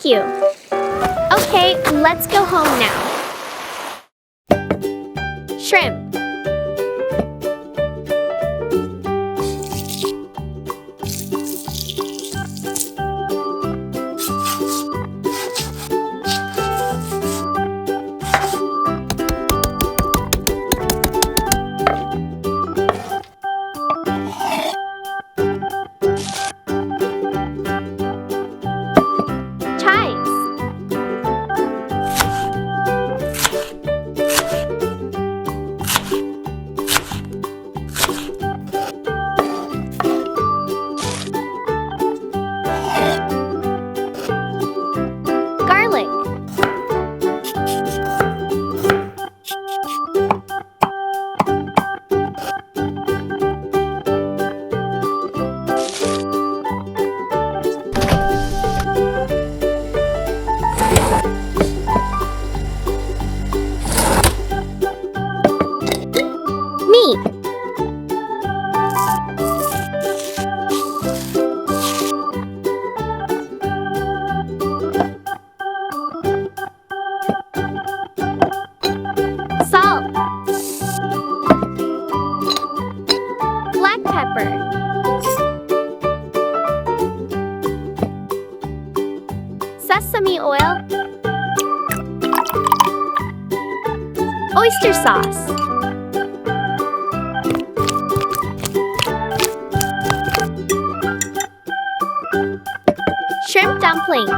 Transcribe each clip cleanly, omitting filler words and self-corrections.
Thank you. Okay, let's go home now. Shrimp. Salt. Black pepper. Sesame oil. Oyster sauce. Shrimp dumpling.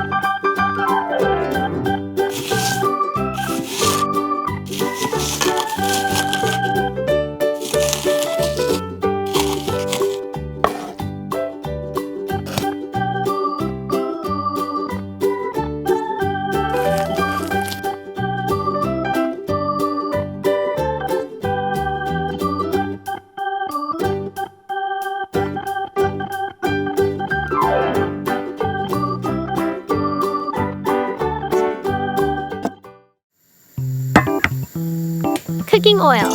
Cooking oil.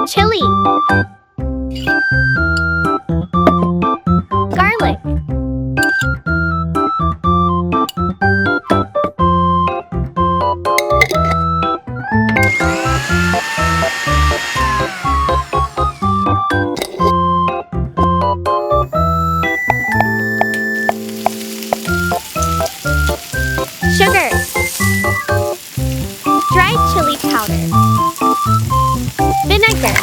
Chili. Garlic. Sugar. Dried chili powder. Vinegar.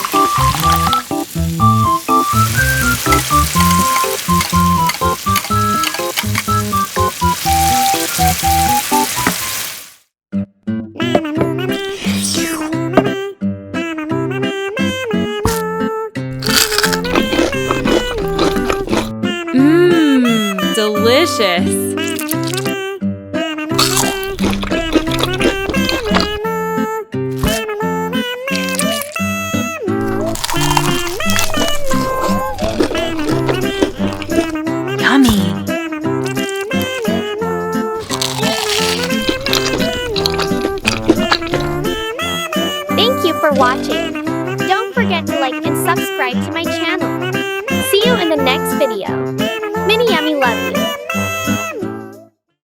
Delicious! Yummy! Thank you for watching. Don't forget to like and subscribe to my channel. See you in the next video. Mini Yummy love you.